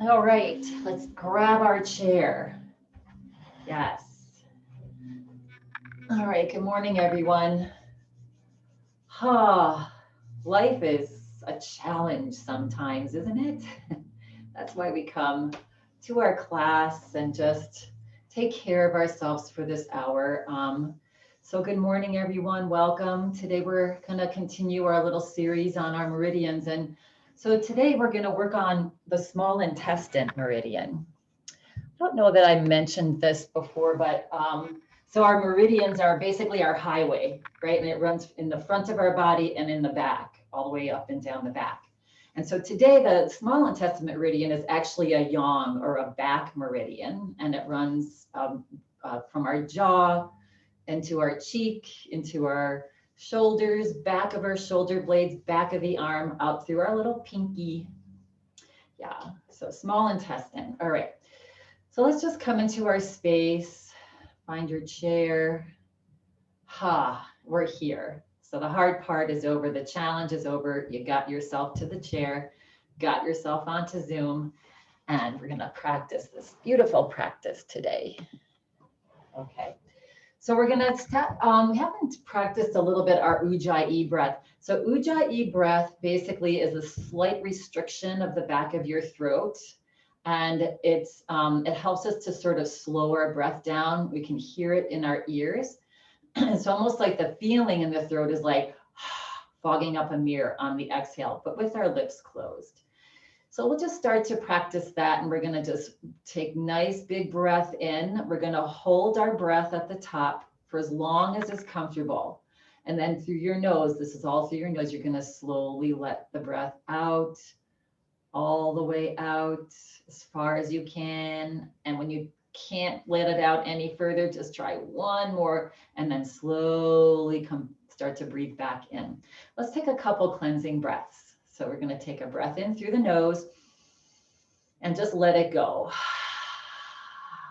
All right, let's grab our chair. Yes. All right, good morning, everyone. Life is a challenge sometimes, isn't it? That's why we come to our class and just take care of ourselves for this hour. So good morning, everyone. Welcome. Today we're going to continue our little series on our meridians. And so today we're going to work on the small intestine meridian. I don't know that I mentioned this before, but so our meridians are basically our highway, right? And it runs in the front of our body and in the back, all the way up and down the back. And so today, the small intestine meridian is actually a yang or a back meridian, and it runs from our jaw into our cheek, into our shoulders, back of our shoulder blades, back of the arm, out through our little pinky. Yeah, so small intestine. All right. So let's just come into our space, find your chair. We're here. So the hard part is over, the challenge is over. You got yourself to the chair, got yourself onto Zoom, and we're gonna practice this beautiful practice today. Okay, so we're gonna start, we haven't practiced a little bit our Ujjayi breath. So Ujjayi breath basically is a slight restriction of the back of your throat. And it helps us to sort of slow our breath down. We can hear it in our ears. It's almost like the feeling in the throat is like fogging up a mirror on the exhale, but with our lips closed. So we'll just start to practice that. And we're going to just take nice big breath in. We're going to hold our breath at the top for as long as is comfortable. And then through your nose, this is all through your nose, you're going to slowly let the breath out, all the way out as far as you can. And when you can't let it out any further, just try one more and then slowly start to breathe back in. Let's take a couple cleansing breaths. So we're going to take a breath in through the nose and just let it go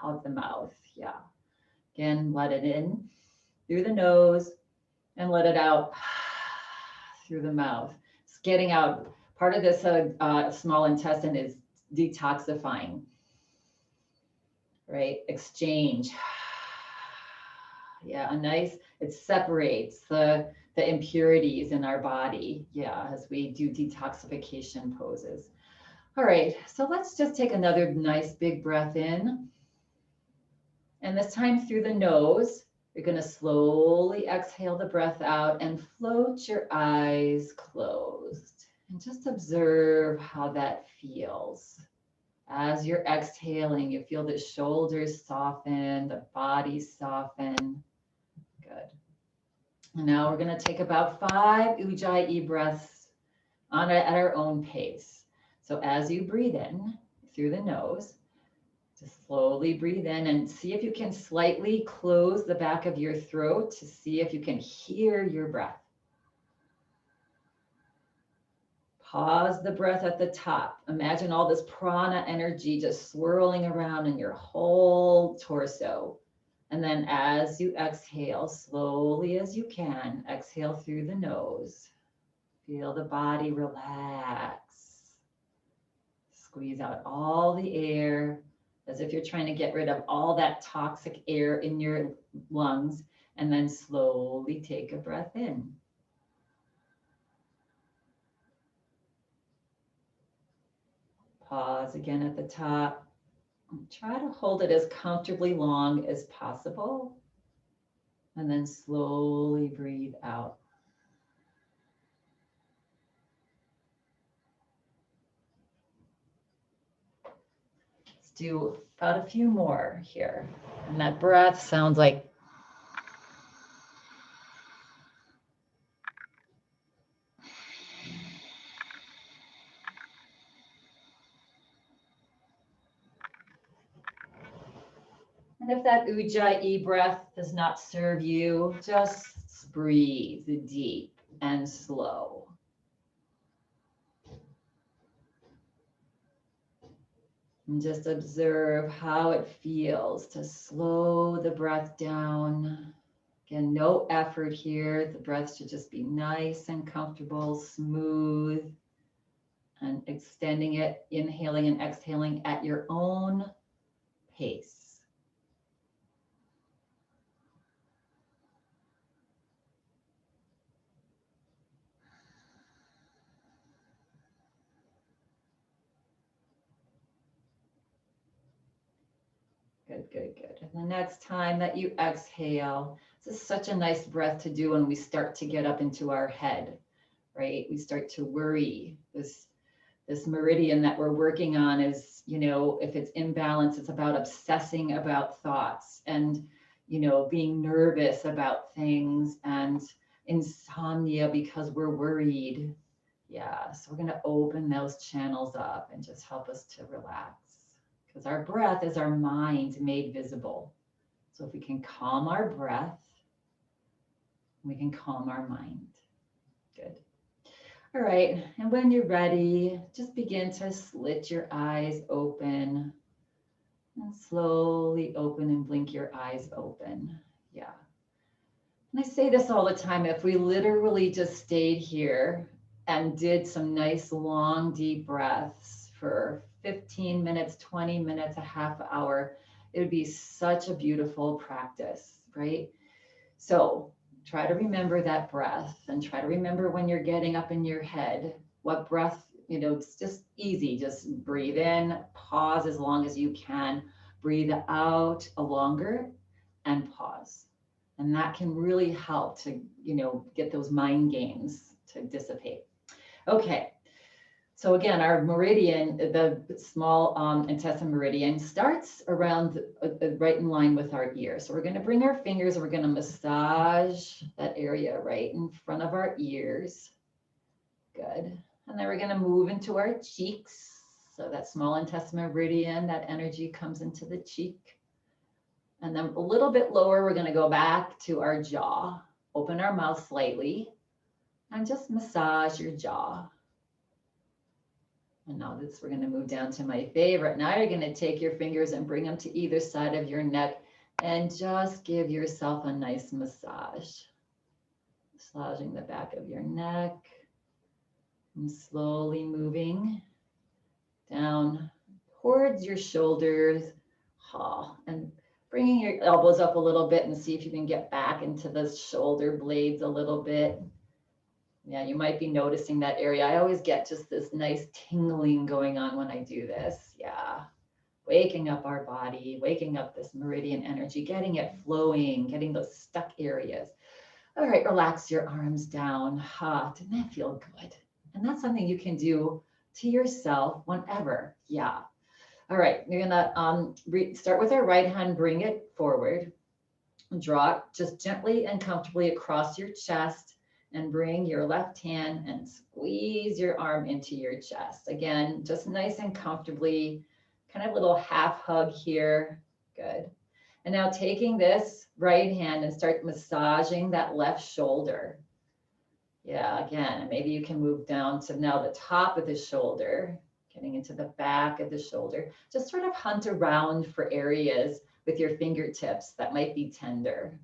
out the mouth. Yeah. Again, let it in through the nose and let it out through the mouth. It's getting out. Part of this small intestine is detoxifying, right? Exchange. Yeah, it separates the impurities in our body. Yeah, as we do detoxification poses. All right, so let's just take another nice big breath in. And this time through the nose, you're going to slowly exhale the breath out and float your eyes closed. And just observe how that feels. As you're exhaling, you feel the shoulders soften, the body soften. Good. And now we're going to take about 5 Ujjayi breaths at our own pace. So as you breathe in through the nose, just slowly breathe in and see if you can slightly close the back of your throat to see if you can hear your breath. Pause the breath at the top. Imagine all this prana energy just swirling around in your whole torso. And then as you exhale, slowly as you can, exhale through the nose. Feel the body relax. Squeeze out all the air as if you're trying to get rid of all that toxic air in your lungs. And then slowly take a breath in. Pause again at the top. Try to hold it as comfortably long as possible. And then slowly breathe out. Let's do about a few more here. And that breath sounds like and if that Ujjayi breath does not serve you, just breathe deep and slow. And just observe how it feels to slow the breath down. Again, no effort here. The breath should just be nice and comfortable, smooth, and extending it, inhaling and exhaling at your own pace. Good, good, good. And the next time that you exhale, this is such a nice breath to do when we start to get up into our head, right? We start to worry. This meridian that we're working on is, you know, if it's imbalanced, it's about obsessing about thoughts and, you know, being nervous about things and insomnia because we're worried. Yeah, so we're going to open those channels up and just help us to relax. Because our breath is our mind made visible. So if we can calm our breath, we can calm our mind. Good. All right, and when you're ready, just begin to slit your eyes open and slowly open and blink your eyes open. Yeah. And I say this all the time, if we literally just stayed here and did some nice long deep breaths for 15 minutes, 20 minutes, a half hour, it would be such a beautiful practice, right? So try to remember that breath and try to remember when you're getting up in your head, what breath, you know, it's just easy. Just breathe in, pause as long as you can, breathe out a longer and pause. And that can really help to, you know, get those mind games to dissipate. Okay. So again, our meridian, the small intestine meridian, starts around right in line with our ear. So we're going to bring our fingers and we're going to massage that area right in front of our ears. Good. And then we're going to move into our cheeks. So that small intestine meridian, that energy comes into the cheek. And then a little bit lower, we're going to go back to our jaw. Open our mouth slightly and just massage your jaw. And now we're going to move down to my favorite. Now you're going to take your fingers and bring them to either side of your neck and just give yourself a nice massage. Massaging the back of your neck and slowly moving down towards your shoulders. And bringing your elbows up a little bit and see if you can get back into the shoulder blades a little bit. Yeah, you might be noticing that area. I always get just this nice tingling going on when I do this. Yeah, waking up our body, waking up this meridian energy, getting it flowing, getting those stuck areas. All right, relax your arms down. Didn't that feel good? And that's something you can do to yourself whenever. Yeah. All right, you're gonna start with our right hand, bring it forward, draw it just gently and comfortably across your chest, and bring your left hand and squeeze your arm into your chest. Again, just nice and comfortably, kind of a little half hug here. Good. And now taking this right hand and start massaging that left shoulder. Yeah, again, maybe you can move down to now the top of the shoulder, getting into the back of the shoulder. Just sort of hunt around for areas with your fingertips that might be tender.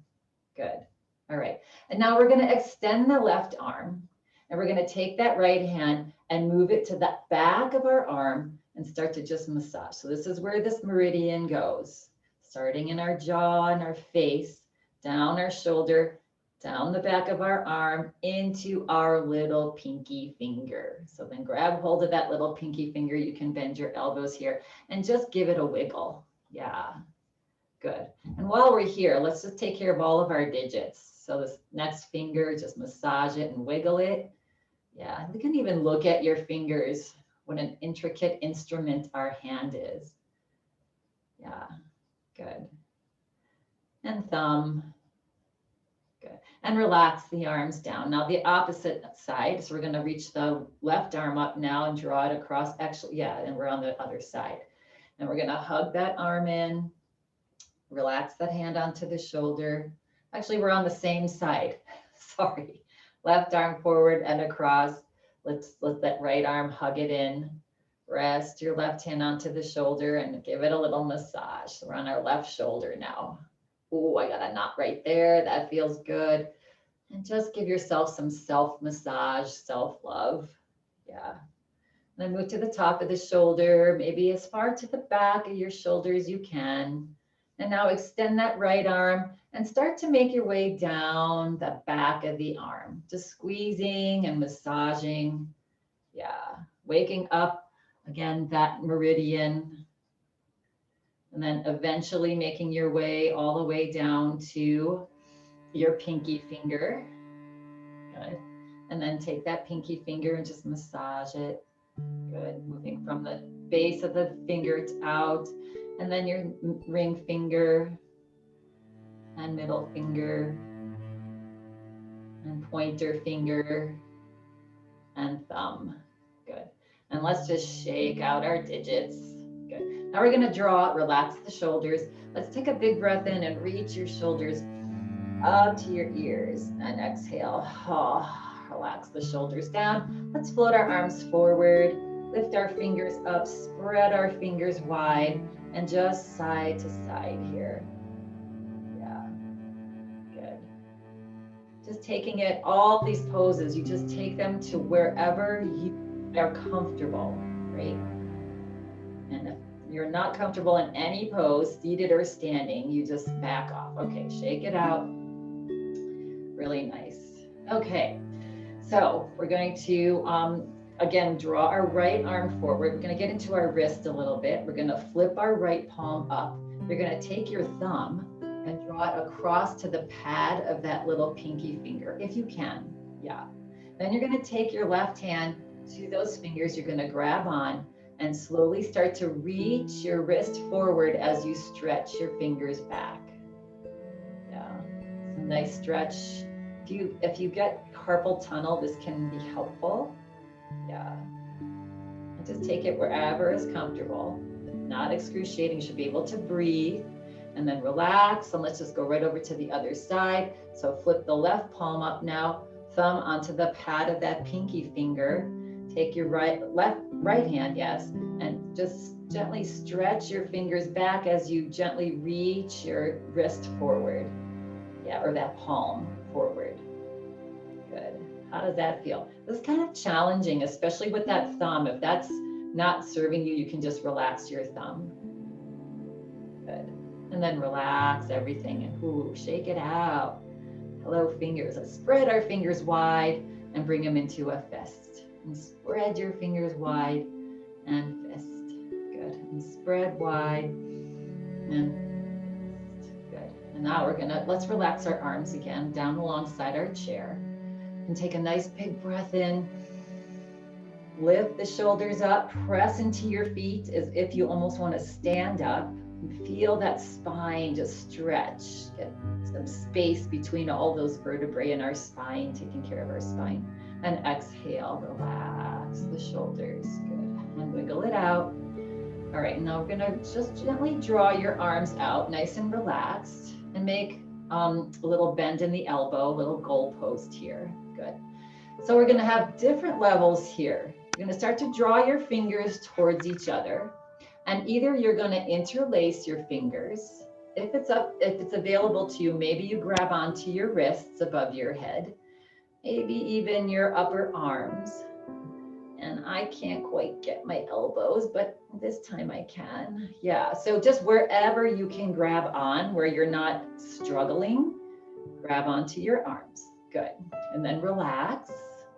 Good. All right. And now we're going to extend the left arm and we're going to take that right hand and move it to the back of our arm and start to just massage. So this is where this meridian goes, starting in our jaw and our face, down our shoulder, down the back of our arm, into our little pinky finger. So then grab hold of that little pinky finger. You can bend your elbows here and just give it a wiggle. Yeah, good. And while we're here, let's just take care of all of our digits. So this next finger, just massage it and wiggle it. Yeah, we can even look at your fingers. What an intricate instrument our hand is. Yeah, good. And thumb. Good. And relax the arms down. Now the opposite side. So we're going to reach the left arm up now and draw it across. Actually, yeah, and we're on the other side. And we're going to hug that arm in. Relax that hand onto the shoulder. Actually, we're on the same side. Sorry. Left arm forward and across. Let's let that right arm hug it in. Rest your left hand onto the shoulder and give it a little massage. So we're on our left shoulder now. Oh, I got a knot right there. That feels good. And just give yourself some self-massage, self-love. Yeah. Then move to the top of the shoulder, maybe as far to the back of your shoulder as you can. And now extend that right arm and start to make your way down the back of the arm, just squeezing and massaging. Yeah, waking up again that meridian. And then eventually making your way all the way down to your pinky finger. Good. And then take that pinky finger and just massage it. Good. Moving from the base of the finger out. And then your ring finger and middle finger and pointer finger and thumb. Good. And let's just shake out our digits. Good. Now we're going to draw, relax the shoulders. Let's take a big breath in and reach your shoulders up to your ears and exhale. Oh, relax the shoulders down. Let's float our arms forward, lift our fingers up, spread our fingers wide, and just side to side here. Yeah, good. Just taking it, all these poses, you just take them to wherever you are comfortable, right? And if you're not comfortable in any pose, seated or standing, you just back off. Okay, shake it out. Really nice. Okay, so we're going to, again, draw our right arm forward. We're going to get into our wrist a little bit. We're going to flip our right palm up. You're going to take your thumb and draw it across to the pad of that little pinky finger, if you can. Yeah. Then you're going to take your left hand to those fingers. You're going to grab on and slowly start to reach your wrist forward as you stretch your fingers back. Yeah. It's a nice stretch. If you get carpal tunnel, this can be helpful. Yeah. And just take it wherever is comfortable. Not excruciating. You should be able to breathe. And then relax. And let's just go right over to the other side. So flip the left palm up now. Thumb onto the pad of that pinky finger. Take your right hand, yes, and just gently stretch your fingers back as you gently reach your wrist forward. Yeah, or that palm forward. Good. How does that feel? This is kind of challenging, especially with that thumb. If that's not serving you, you can just relax your thumb. Good. And then relax everything and shake it out. Hello, fingers. Let's spread our fingers wide and bring them into a fist. And spread your fingers wide and fist. Good. And spread wide and fist. Good. And now let's relax our arms again down alongside our chair. And take a nice big breath in. Lift the shoulders up, press into your feet as if you almost want to stand up. And feel that spine just stretch. Get some space between all those vertebrae in our spine, taking care of our spine. And exhale, relax the shoulders. Good. And wiggle it out. All right, now we're gonna just gently draw your arms out, nice and relaxed, and make a little bend in the elbow, a little goalpost here. Good. So we're gonna have different levels here. You're gonna start to draw your fingers towards each other, and either you're gonna interlace your fingers. If it's available to you, maybe you grab onto your wrists above your head. Maybe even your upper arms. And I can't quite get my elbows, but this time I can. Yeah, so just wherever you can grab on, where you're not struggling, grab onto your arms. Good. And then relax.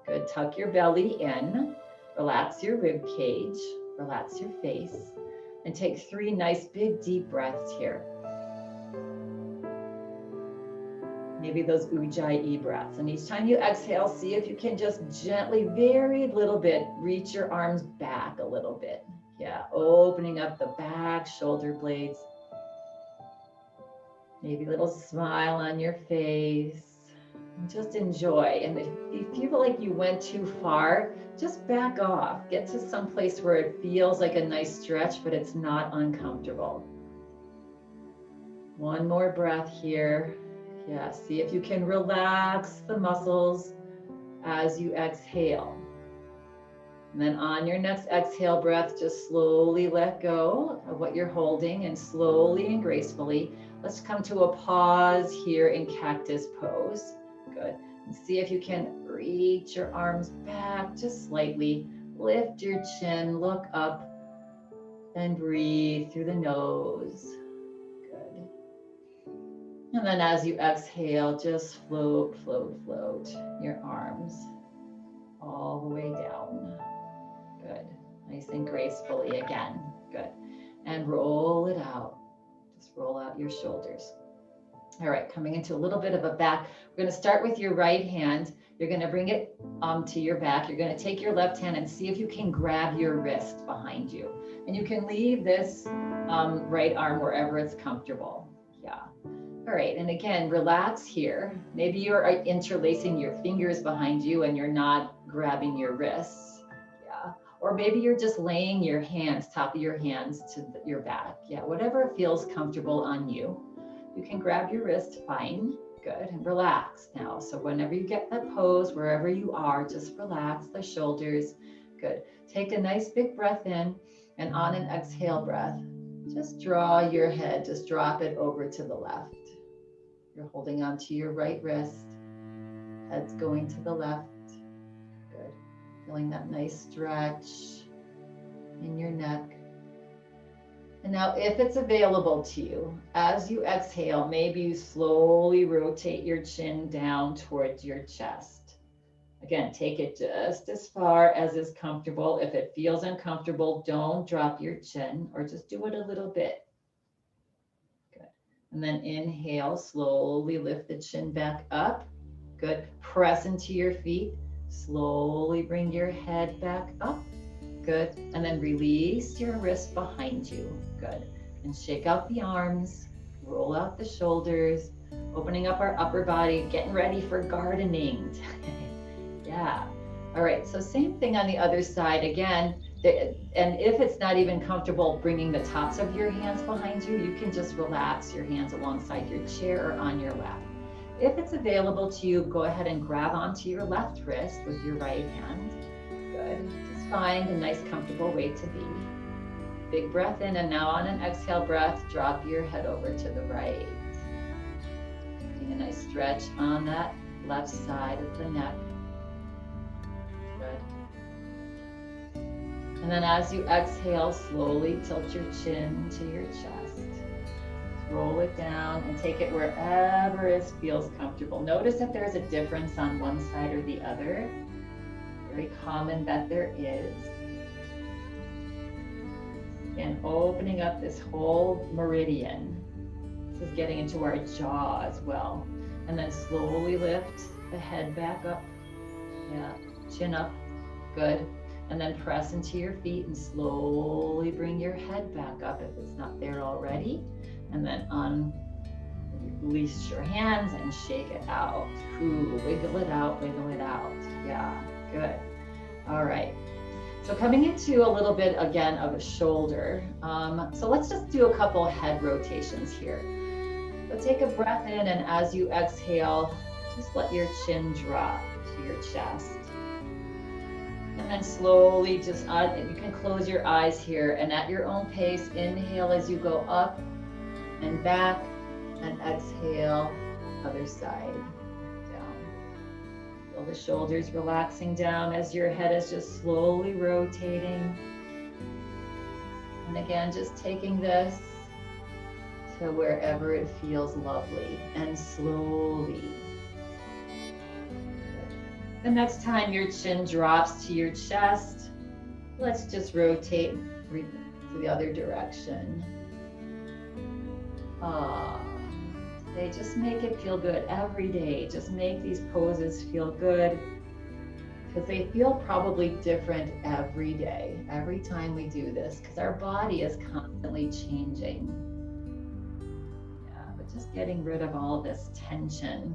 Good. Tuck your belly in. Relax your rib cage. Relax your face. And take 3 nice big deep breaths here. Maybe those Ujjayi breaths. And each time you exhale, see if you can just gently, very little bit, reach your arms back a little bit. Yeah, opening up the back shoulder blades. Maybe a little smile on your face. And just enjoy. And if you feel like you went too far, just back off. Get to some place where it feels like a nice stretch, but it's not uncomfortable. One more breath here. Yeah, see if you can relax the muscles as you exhale. And then on your next exhale breath, just slowly let go of what you're holding and slowly and gracefully, let's come to a pause here in cactus pose. Good. And see if you can reach your arms back just slightly. Lift your chin, look up, and breathe through the nose. Good. And then as you exhale, just float, float, float your arms all the way down. Good. Nice and gracefully again. Good. And roll it out. Just roll out your shoulders. All right, coming into a little bit of a back. We're going to start with your right hand. You're going to bring it to your back. You're going to take your left hand and see if you can grab your wrist behind you. And you can leave this right arm wherever it's comfortable. Yeah. All right, and again, relax here. Maybe you're interlacing your fingers behind you and you're not grabbing your wrists. Yeah. Or maybe you're just laying your hands, top of your hands to your back. Yeah, whatever feels comfortable on you. You can grab your wrist, fine, good, and relax now. So whenever you get that pose, wherever you are, just relax the shoulders, good. Take a nice big breath in, and on an exhale breath, just draw your head, just drop it over to the left. You're holding onto your right wrist, head's going to the left, good. Feeling that nice stretch in your neck. And now if it's available to you, as you exhale, maybe you slowly rotate your chin down towards your chest. Again, take it just as far as is comfortable. If it feels uncomfortable, don't drop your chin or just do it a little bit. Good. And then inhale, slowly lift the chin back up. Good. Press into your feet. Slowly bring your head back up. Good. And then release your wrist behind you. Good. And shake out the arms, roll out the shoulders, opening up our upper body, getting ready for gardening. Yeah. All right. So same thing on the other side again. And if it's not even comfortable bringing the tops of your hands behind you, you can just relax your hands alongside your chair or on your lap. If it's available to you, go ahead and grab onto your left wrist with your right hand. Good. Find a nice comfortable way to be. Big breath in, and now on an exhale breath, drop your head over to the right. Getting a nice stretch on that left side of the neck. Good. And then as you exhale, slowly tilt your chin to your chest. Roll it down and take it wherever it feels comfortable. Notice if there's a difference on one side or the other. Very common that there is. And opening up this whole meridian. This is getting into our jaw as well. And then slowly lift the head back up. Yeah, chin up, good. And then press into your feet and slowly bring your head back up if it's not there already. And then release your hands and shake it out. Ooh, wiggle it out, wiggle it out. Yeah. Good. All right. So coming into a little bit again of a shoulder. So let's just do a couple head rotations here. So take a breath in, and as you exhale, just let your chin drop to your chest. And then slowly just, you can close your eyes here, and at your own pace, inhale as you go up and back, and exhale, other side. Feel the shoulders relaxing down as your head is just slowly rotating. And again, just taking this to wherever it feels lovely and slowly. The next time your chin drops to your chest, let's just rotate to the other direction. They just make it feel good every day. Just make these poses feel good, because they feel probably different every day, every time we do this, because our body is constantly changing. Yeah, but just getting rid of all this tension,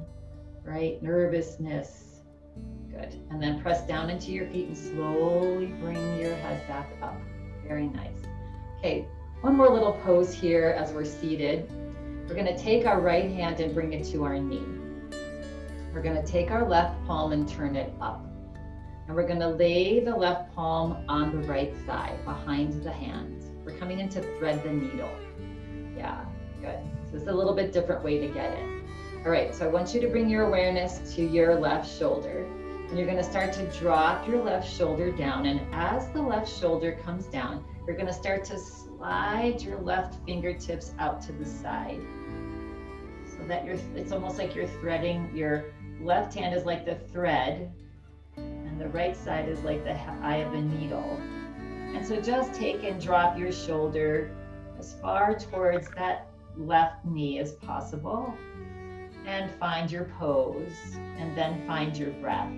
right? Nervousness. Good. And then press down into your feet and slowly bring your head back up. Very nice. Okay, one more little pose here as we're seated. We're going to take our right hand and bring it to our knee. We're going to take our left palm and turn it up. And we're going to lay the left palm on the right side behind the hand. We're coming in to thread the needle. Yeah, good. So it's a little bit different way to get in. All right, so I want you to bring your awareness to your left shoulder. And you're gonna start to drop your left shoulder down. And as the left shoulder comes down, you're gonna start to slide your left fingertips out to the side. So that it's almost like you're threading, your left hand is like the thread, and the right side is like the eye of the needle. And so just take and drop your shoulder as far towards that left knee as possible, and find your pose, and then find your breath.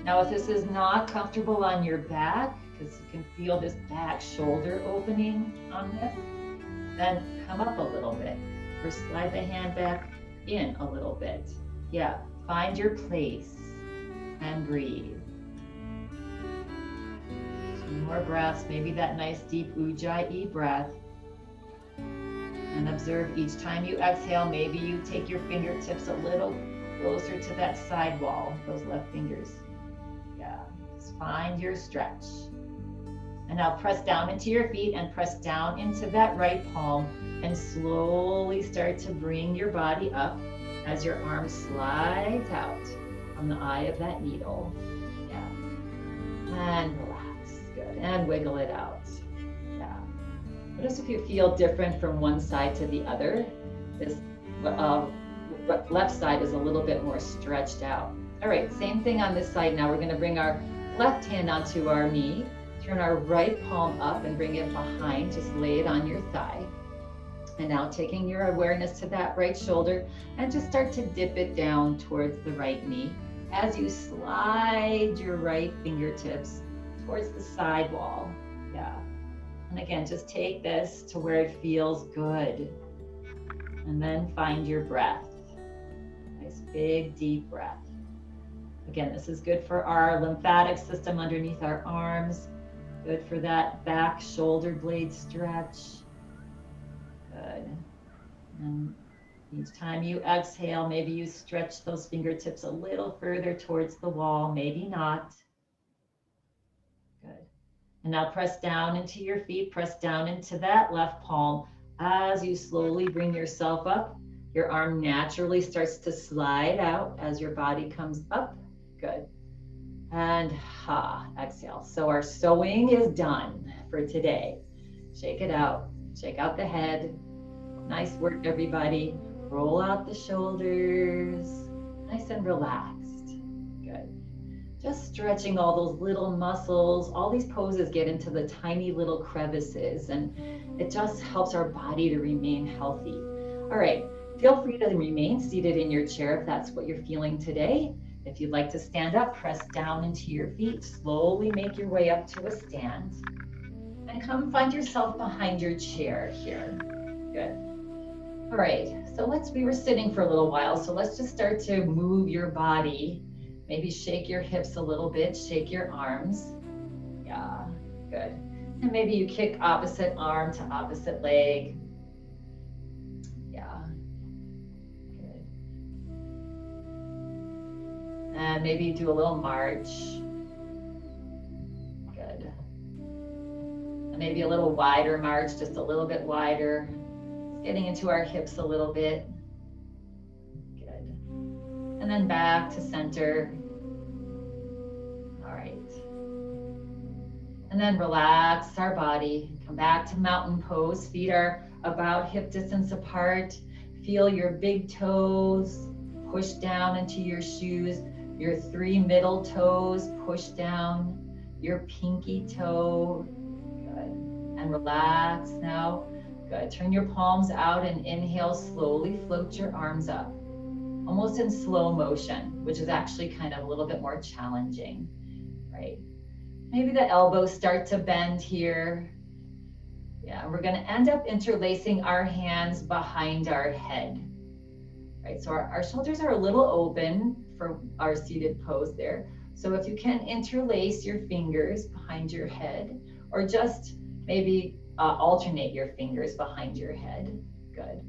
Now, if this is not comfortable on your back, because you can feel this back shoulder opening on this, then come up a little bit, or slide the hand back in a little bit. Yeah, find your place and breathe. Some more breaths, maybe that nice deep Ujjayi breath. And observe each time you exhale, maybe you take your fingertips a little closer to that side wall, those left fingers. Yeah, just find your stretch. And now press down into your feet and press down into that right palm, and slowly start to bring your body up as your arm slides out from the eye of that needle. Yeah. And relax. Good. And wiggle it out. Yeah. Notice if you feel different from one side to the other. This left side is a little bit more stretched out. All right, same thing on this side. Now we're going to bring our left hand onto our knee, turn our right palm up and bring it behind, just lay it on your thigh. And now taking your awareness to that right shoulder, and just start to dip it down towards the right knee as you slide your right fingertips towards the side wall. Yeah. And again, just take this to where it feels good. And then find your breath. Nice big deep breath. Again, this is good for our lymphatic system underneath our arms. Good for that back shoulder blade stretch. Good. And each time you exhale, maybe you stretch those fingertips a little further towards the wall, maybe not. Good. And now press down into your feet, press down into that left palm. As you slowly bring yourself up, your arm naturally starts to slide out as your body comes up. Good. And exhale. So our sewing is done for today. Shake it out. Shake out the head. Nice work, everybody. Roll out the shoulders. Nice and relaxed. Good. Just stretching all those little muscles. All these poses get into the tiny little crevices, and it just helps our body to remain healthy. All right. Feel free to remain seated in your chair if that's what you're feeling today. If you'd like to stand up, press down into your feet. Slowly make your way up to a stand. And come find yourself behind your chair here. Good. All right, so we were sitting for a little while, so let's just start to move your body. Maybe shake your hips a little bit, shake your arms. Yeah, good. And maybe you kick opposite arm to opposite leg. And maybe you do a little march. Good. And maybe a little wider march, just a little bit wider. Getting into our hips a little bit. Good. And then back to center. All right. And then relax our body. Come back to mountain pose. Feet are about hip distance apart. Feel your big toes push down into your shoes. Your 3 middle toes push down, your pinky toe. Good. And relax now. Good. Turn your palms out and inhale, slowly float your arms up. Almost in slow motion, which is actually kind of a little bit more challenging, right? Maybe the elbows start to bend here. Yeah, we're gonna end up interlacing our hands behind our head. Right, so our shoulders are a little open for our seated pose there. So if you can interlace your fingers behind your head, or just maybe alternate your fingers behind your head. Good.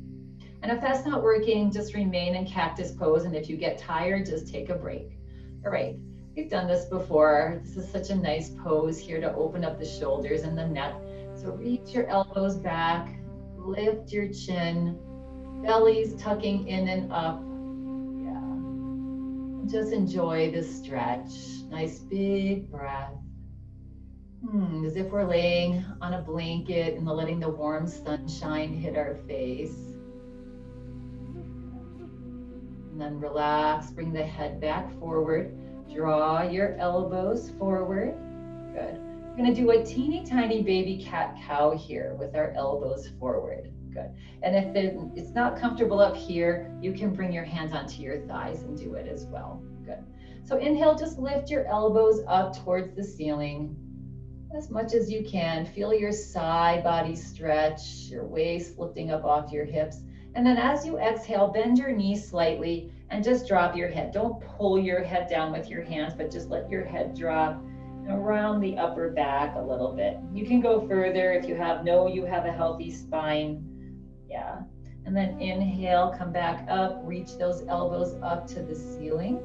And if that's not working, just remain in cactus pose. And if you get tired, just take a break. All right, we've done this before. This is such a nice pose here to open up the shoulders and the neck. So reach your elbows back, lift your chin. Belly's tucking in and up. Yeah. And Just enjoy this stretch. Nice big breath. As if we're laying on a blanket and letting the warm sunshine hit our face. And then relax, bring the head back forward. Draw your elbows forward. Good. We're gonna do a teeny tiny baby cat-cow here with our elbows forward. Good. And if it's not comfortable up here, you can bring your hands onto your thighs and do it as well. Good. So inhale, just lift your elbows up towards the ceiling as much as you can. Feel your side body stretch, your waist lifting up off your hips. And then as you exhale, bend your knees slightly and just drop your head. Don't pull your head down with your hands, but just let your head drop around the upper back a little bit. You can go further if you have a healthy spine. Yeah. And then inhale, come back up, reach those elbows up to the ceiling.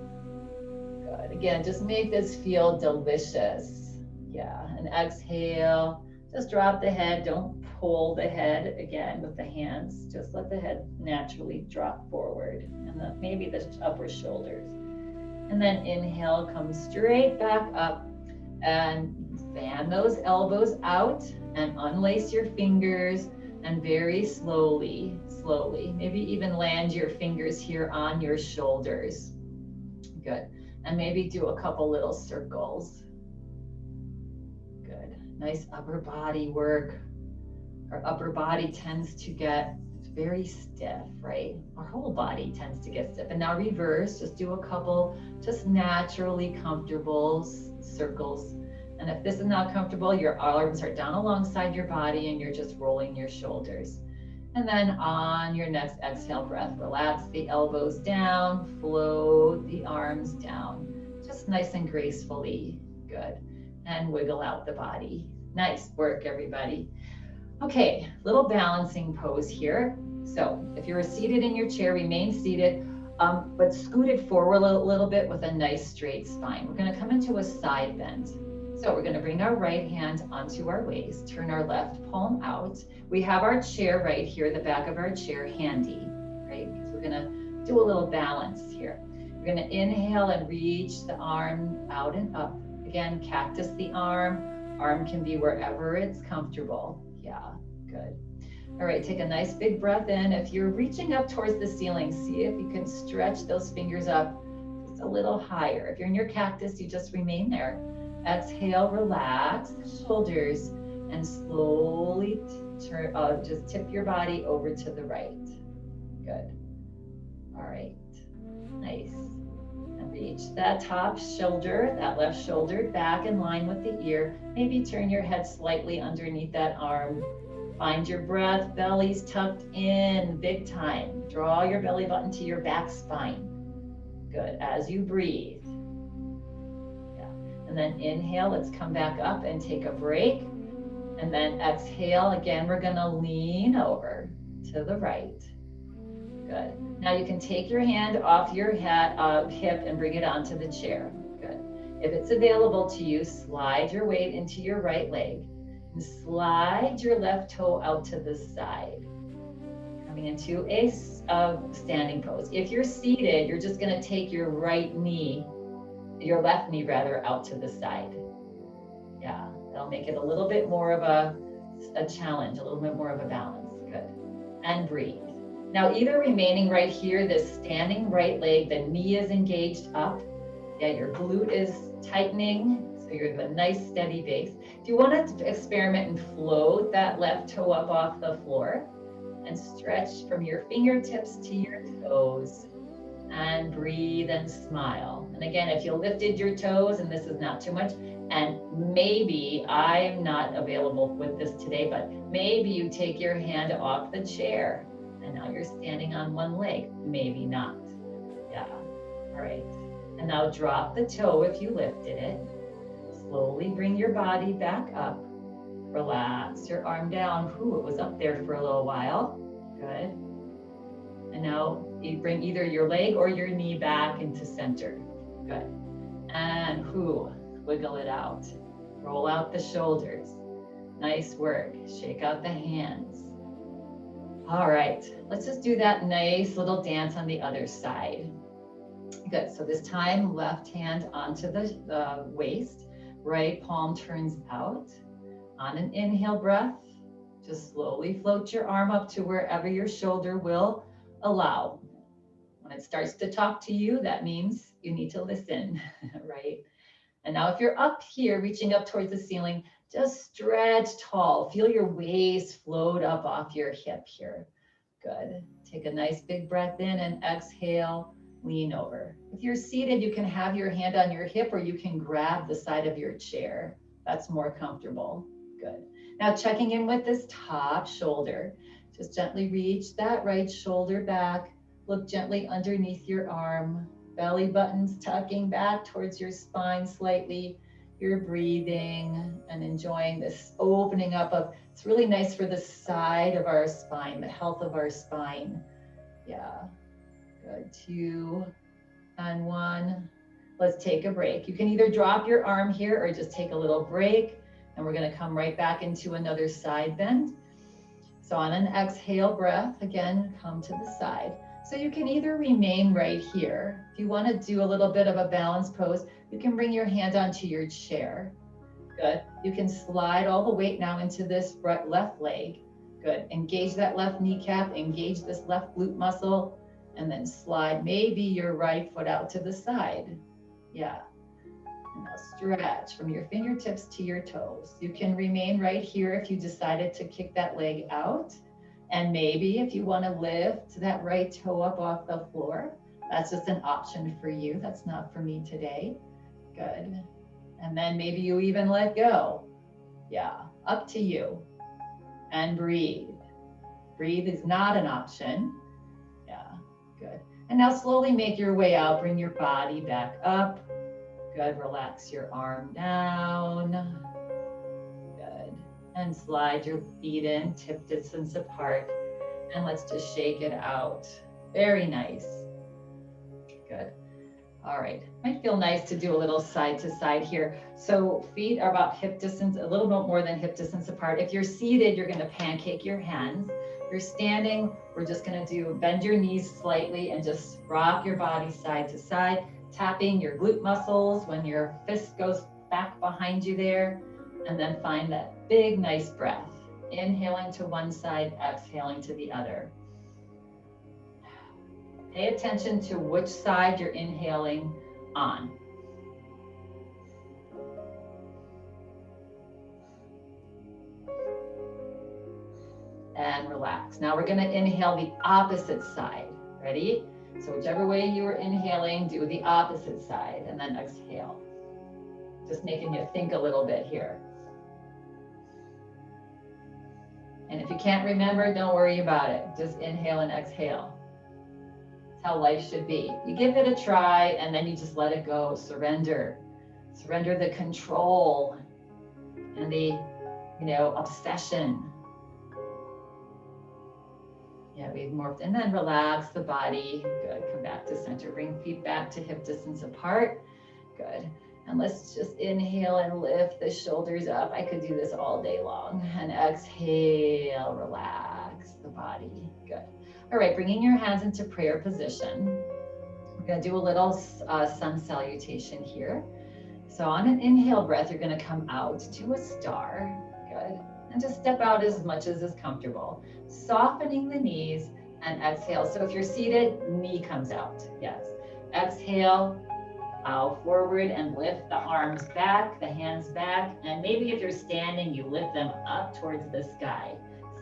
Good. Again, just make this feel delicious. Yeah. And exhale, just drop the head. Don't pull the head again with the hands. Just let the head naturally drop forward and maybe the upper shoulders. And then inhale, come straight back up and fan those elbows out and unlace your fingers. And very slowly, maybe even land your fingers here on your shoulders. Good. And maybe do a couple little circles. Good. Nice upper body work. Our upper body tends to get very stiff, right? Our whole body tends to get stiff. And now reverse, just do a couple just naturally comfortable circles. And if this is not comfortable, your arms are down alongside your body and you're just rolling your shoulders. And then on your next exhale breath, relax the elbows down, float the arms down, just nice and gracefully. Good. And wiggle out the body. Nice work, everybody. Okay, little balancing pose here. So if you're seated in your chair, remain seated, but scoot it forward a little bit with a nice straight spine. We're gonna come into a side bend. So we're going to bring our right hand onto our waist, turn our left palm out. We have our chair right here, the back of our chair handy, right? Because we're going to do a little balance here. We're going to inhale and reach the arm out and up. Again, cactus the arm. Arm can be wherever it's comfortable. Yeah, good. All right, take a nice big breath in. If you're reaching up towards the ceiling, see if you can stretch those fingers up just a little higher. If you're in your cactus, you just remain there. Exhale, relax the shoulders and slowly just tip your body over to the right. Good. All right. Nice. And reach that top shoulder, that left shoulder back in line with the ear. Maybe turn your head slightly underneath that arm. Find your breath, belly's tucked in, big time. Draw your belly button to your back spine. Good. As you breathe. And then inhale, let's come back up and take a break. And then exhale, again, we're gonna lean over to the right. Good. Now you can take your hand off your hip and bring it onto the chair. Good. If it's available to you, slide your weight into your right leg and slide your left toe out to the side. Coming into a standing pose. If you're seated, you're just gonna take your your left knee out to the side. Yeah, that'll make it a little bit more of a challenge, a little bit more of a balance. Good. And breathe. Now either remaining right here, this standing right leg, the knee is engaged up. Yeah, your glute is tightening, so you're at a nice steady base. If you want to experiment and float that left toe up off the floor and stretch from your fingertips to your toes. And breathe and smile. And again, if you lifted your toes, and this is not too much, and maybe I'm not available with this today, but maybe you take your hand off the chair and now you're standing on one leg. Maybe not. Yeah. All right. And now drop the toe if you lifted it. Slowly bring your body back up. Relax your arm down. Ooh, it was up there for a little while. Good. And now you bring either your leg or your knee back into center. Good. And wiggle it out. Roll out the shoulders. Nice work. Shake out the hands. All right, let's just do that nice little dance on the other side. Good. So this time, left hand onto the waist, right palm turns out. On an inhale breath, just slowly float your arm up to wherever your shoulder will allow. When it starts to talk to you, that means you need to listen, right? And now if you're up here, reaching up towards the ceiling, just stretch tall. Feel your waist float up off your hip here. Good. Take a nice big breath in and exhale, lean over. If you're seated, you can have your hand on your hip or you can grab the side of your chair. That's more comfortable. Good. Now checking in with this top shoulder. Just gently reach that right shoulder back. Look gently underneath your arm. Belly buttons tucking back towards your spine slightly. You're breathing and enjoying this opening up of, it's really nice for the side of our spine, the health of our spine. Yeah, good. 2 and 1. Let's take a break. You can either drop your arm here or just take a little break. And we're going to come right back into another side bend. So on an exhale breath, again, come to the side. So you can either remain right here. If you want to do a little bit of a balance pose, you can bring your hand onto your chair. Good. You can slide all the weight now into this left leg. Good. Engage that left kneecap, engage this left glute muscle, and then slide maybe your right foot out to the side. Yeah. And now stretch from your fingertips to your toes. You can remain right here if you decided to kick that leg out. And maybe if you want to lift that right toe up off the floor, that's just an option for you. That's not for me today. Good. And then maybe you even let go. Yeah, up to you. And breathe. Breathe is not an option. Yeah, good. And now slowly make your way out. Bring your body back up. Good. Relax your arm down. Good. And slide your feet in, hip distance apart. And let's just shake it out. Very nice. Good. All right. Might feel nice to do a little side to side here. So feet are about hip distance, a little bit more than hip distance apart. If you're seated, you're going to pancake your hands. If you're standing, we're just going to bend your knees slightly and just rock your body side to side, tapping your glute muscles when your fist goes back behind you there. And then find that big, nice breath. Inhaling to one side, exhaling to the other. Pay attention to which side you're inhaling on. And relax. Now we're going to inhale the opposite side. Ready? So whichever way you were inhaling, do the opposite side and then exhale. Just making you think a little bit here. And if you can't remember, don't worry about it. Just inhale and exhale. That's how life should be. You give it a try and then you just let it go. Surrender. Surrender the control and the, obsession. Yeah, we've morphed. And then relax the body. Good. Come back to center. Bring feet back to hip distance apart. Good. And let's just inhale and lift the shoulders up. I could do this all day long. And exhale, relax the body. Good. All right, bringing your hands into prayer position. We're going to do a little sun salutation here. So on an inhale breath, you're going to come out to a star. Good. And just step out as much as is comfortable. Softening the knees and exhale. So if you're seated, knee comes out. Yes. Exhale. Bow forward and lift the arms back, the hands back, and maybe if you're standing, you lift them up towards the sky.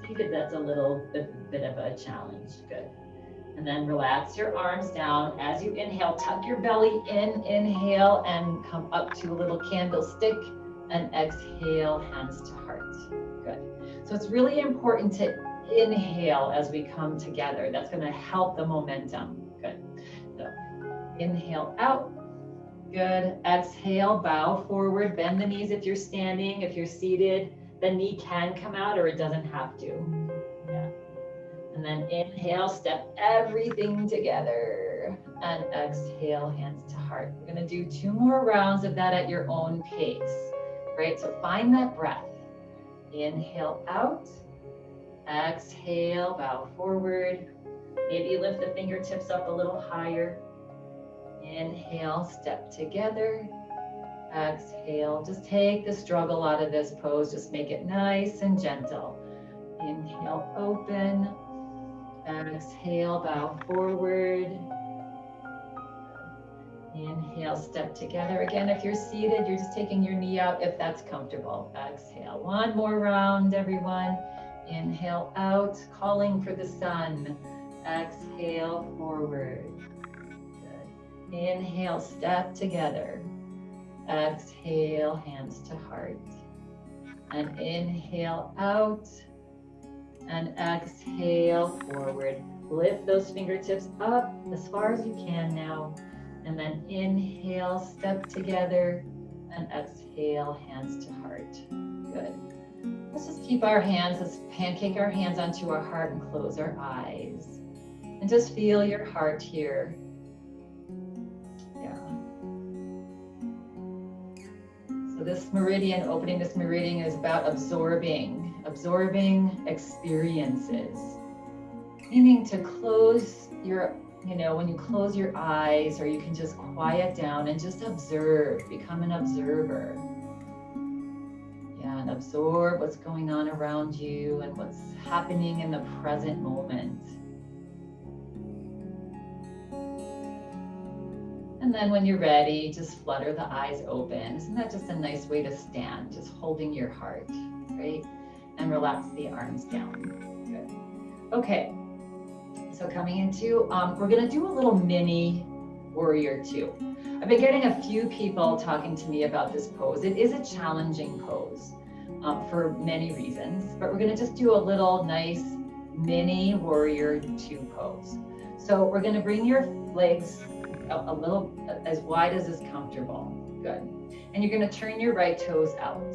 Seated, that's a little bit of a challenge. Good. And then relax your arms down. As you inhale, tuck your belly in, inhale, and come up to a little candlestick, and exhale, hands to heart. Good. So it's really important to inhale as we come together. That's going to help the momentum. Good. So inhale out. Good. Exhale, bow forward, bend the knees if you're standing. If you're seated, the knee can come out or it doesn't have to. Yeah. And then inhale, step everything together. And exhale, hands to heart. We're going to do 2 more rounds of that at your own pace. Right? So find that breath. Inhale out. Exhale, bow forward. Maybe lift the fingertips up a little higher. Inhale, step together. Exhale, just take the struggle out of this pose. Just make it nice and gentle. Inhale, open. Exhale, bow forward. Inhale, step together. Again, if you're seated, you're just taking your knee out if that's comfortable. Exhale, one more round, everyone. Inhale out, calling for the sun. Exhale, forward. Good. Inhale, step together. Exhale, hands to heart. And inhale out. And exhale, forward. Lift those fingertips up as far as you can now. And then inhale, step together. And exhale, hands to heart. Good. Let's just keep our hands, let's pancake our hands onto our heart and close our eyes. And just feel your heart here. So this meridian, opening this meridian is about absorbing experiences. Meaning to close your, when you close your eyes, or you can just quiet down and just observe, become an observer. Yeah, and absorb what's going on around you and what's happening in the present moment. And then when you're ready, just flutter the eyes open. Isn't that just a nice way to stand? Just holding your heart, right? And relax the arms down. Good. Okay. So coming into, we're gonna do a little mini warrior two. I've been getting a few people talking to me about this pose. It is a challenging pose for many reasons, but we're gonna just do a little nice mini warrior two pose. So we're gonna bring your legs a little as wide as is comfortable. Good. And you're going to turn your right toes out.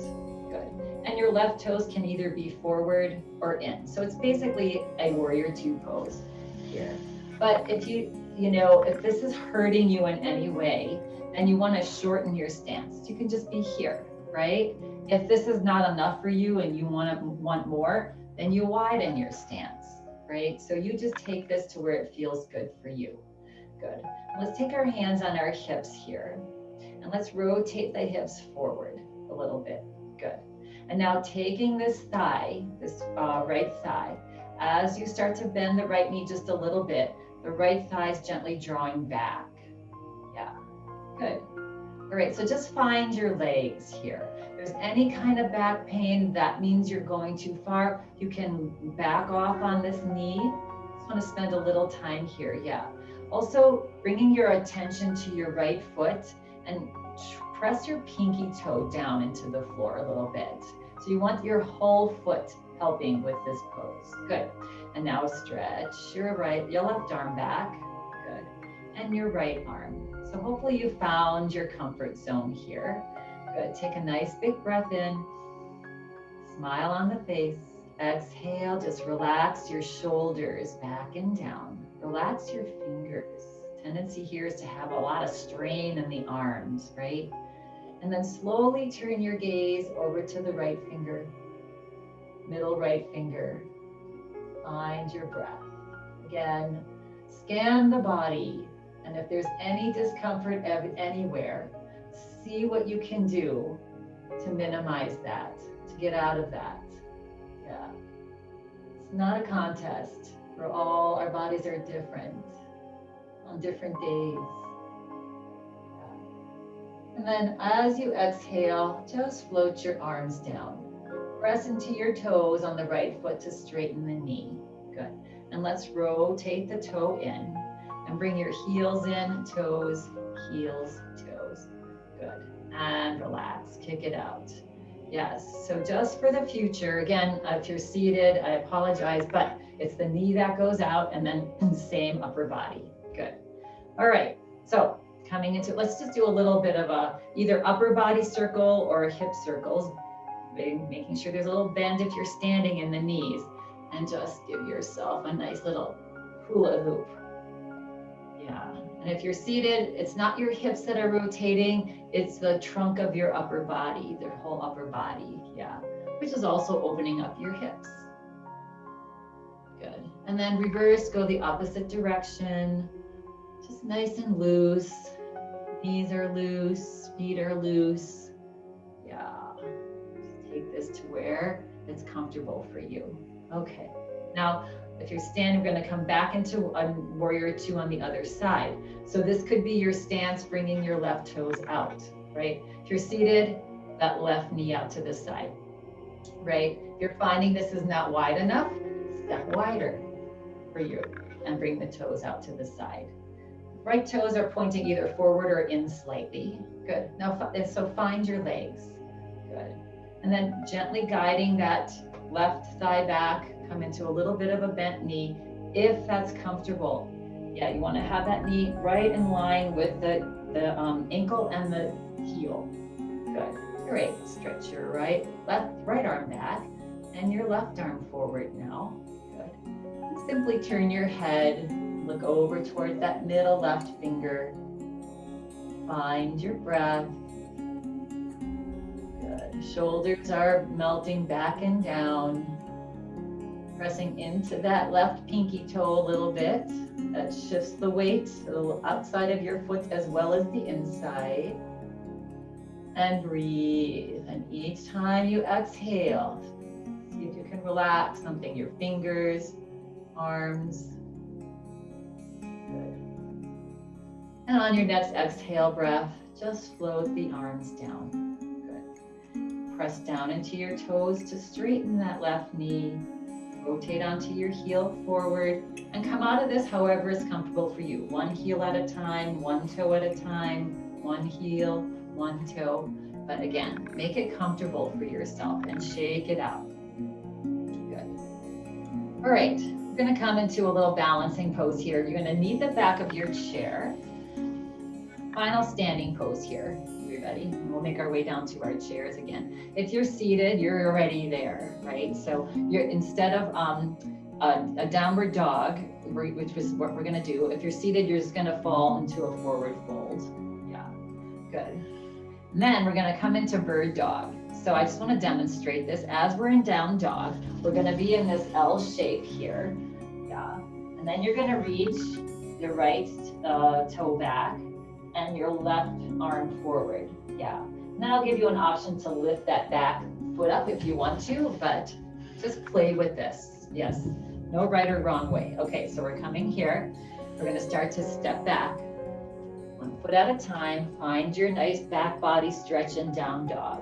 Good. And your left toes can either be forward or in. So it's basically a warrior two pose here. But if if this is hurting you in any way and you want to shorten your stance, you can just be here, right? If this is not enough for you and you want more, then you widen your stance, right? So you just take this to where it feels good for you. Good. Let's take our hands on our hips here and let's rotate the hips forward a little bit. Good. And now taking this thigh, this right thigh, as you start to bend the right knee just a little bit, the right thigh is gently drawing back. Yeah. Good. All right. So just find your legs here. If there's any kind of back pain, that means you're going too far. You can back off on this knee. Just want to spend a little time here. Yeah. Also, bringing your attention to your right foot and press your pinky toe down into the floor a little bit. So you want your whole foot helping with this pose. Good. And now stretch your left arm back. Good. And your right arm. So hopefully you found your comfort zone here. Good. Take a nice big breath in. Smile on the face. Exhale, just relax your shoulders back and down. Relax your fingers. Tendency here is to have a lot of strain in the arms, right? And then slowly turn your gaze over to the right finger, middle right finger. Find your breath. Again, scan the body. And if there's any discomfort anywhere, see what you can do to minimize that, to get out of that. Yeah. It's not a contest. Our bodies are different on different days. And then as you exhale, just float your arms down. Press into your toes on the right foot to straighten the knee. Good. And let's rotate the toe in and bring your heels in, toes, heels, toes. Good. And relax, kick it out. Yes, so just for the future, again, if you're seated, I apologize, but it's the knee that goes out and then same upper body. Good. All right, so coming into, let's just do a little bit of a either upper body circle or hip circles, making sure there's a little bend if you're standing in the knees, and just give yourself a nice little hula hoop. Yeah, and if you're seated, it's not your hips that are rotating, it's the trunk of your upper body, the whole upper body, yeah, which is also opening up your hips. Good. And then reverse, go the opposite direction, just nice and loose. Knees are loose, feet are loose. Yeah. Just take this to where it's comfortable for you. Okay. Now, if you're standing, we're going to come back into a warrior two on the other side. So this could be your stance, bringing your left toes out, right? If you're seated, that left knee out to the side, right? If you're finding this is not wide enough, step wider for you and bring the toes out to the side. Right toes are pointing either forward or in slightly. Good. Now, so find your legs. Good. And then gently guiding that left thigh back, come into a little bit of a bent knee, if that's comfortable. Yeah, you want to have that knee right in line with the ankle and the heel. Good. Great. Stretch your right arm back and your left arm forward now. Good. And simply turn your head, look over towards that middle left finger. Find your breath. Good. Shoulders are melting back and down. Pressing into that left pinky toe a little bit. That shifts the weight a little outside of your foot as well as the inside. And breathe. And each time you exhale, see if you can relax something, your fingers, arms. Good. And on your next exhale breath, just float the arms down. Good. Press down into your toes to straighten that left knee. Rotate onto your heel forward and come out of this however is comfortable for you. One heel at a time, one toe at a time, one heel, one toe. But again, make it comfortable for yourself and shake it out. Good. All right, we're gonna come into a little balancing pose here. You're gonna need the back of your chair. Final standing pose here, everybody. We'll make our way down to our chairs again. If you're seated, you're already there, right? So you're instead of a downward dog, which is what we're gonna do. If you're seated, you're just gonna fall into a forward fold. Yeah, good. And then we're gonna come into bird dog. So I just wanna demonstrate this. As we're in down dog, we're gonna be in this L shape here. Yeah, and then you're gonna reach your right toe back and your left arm forward. Yeah. And then I'll give you an option to lift that back foot up if you want to, but just play with this. Yes. No right or wrong way. Okay, so we're coming here. We're going to start to step back. One foot at a time. Find your nice back body stretch in down dog.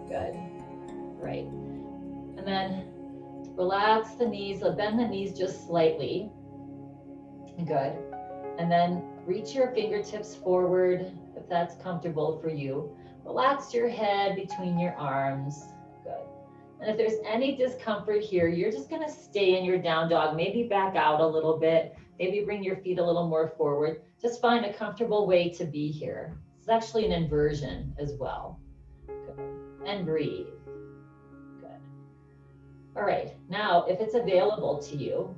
Good. Great. And then relax the knees. Bend the knees just slightly. Good. And then reach your fingertips forward if that's comfortable for you. Relax your head between your arms. Good. And if there's any discomfort here, you're just going to stay in your down dog. Maybe back out a little bit. Maybe bring your feet a little more forward. Just find a comfortable way to be here. It's actually an inversion as well. Good. And breathe. Good. All right. Now, if it's available to you,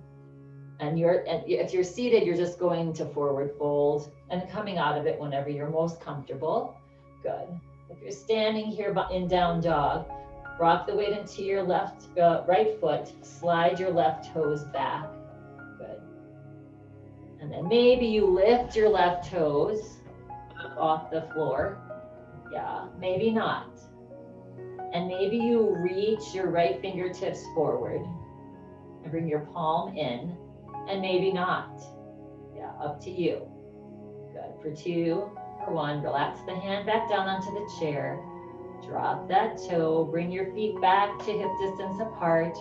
and if you're seated, you're just going to forward fold and coming out of it whenever you're most comfortable. Good. If you're standing here in down dog, rock the weight into your right foot, slide your left toes back. Good. And then maybe you lift your left toes off the floor. Yeah, maybe not. And maybe you reach your right fingertips forward and bring your palm in. And maybe not. Yeah, up to you. Good. For 2, for 1, relax the hand back down onto the chair. Drop that toe. Bring your feet back to hip distance apart.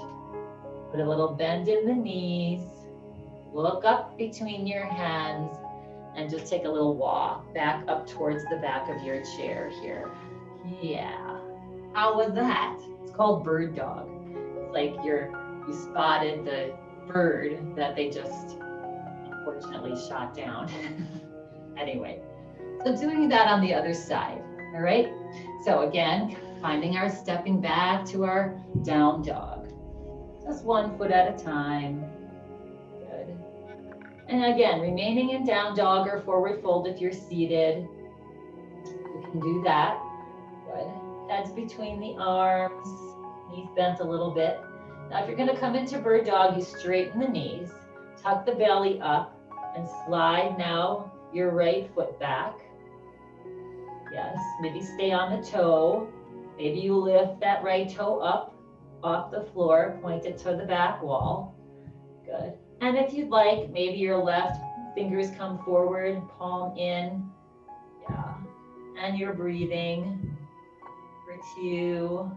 Put a little bend in the knees. Look up between your hands and just take a little walk back up towards the back of your chair here. Yeah. How was that? It's called bird dog. It's like you spotted the bird that they just unfortunately shot down. Anyway, so doing that on the other side, all right? So again, finding our stepping back to our down dog. Just 1 foot at a time. Good. And again, remaining in down dog or forward fold if you're seated. You can do that. Good. Heads between the arms, knees bent a little bit. Now, if you're going to come into bird dog, you straighten the knees, tuck the belly up, and slide now your right foot back. Yes, maybe stay on the toe. Maybe you lift that right toe up off the floor, point it to the back wall. Good. And if you'd like, maybe your left fingers come forward, palm in. Yeah. And you're breathing for 2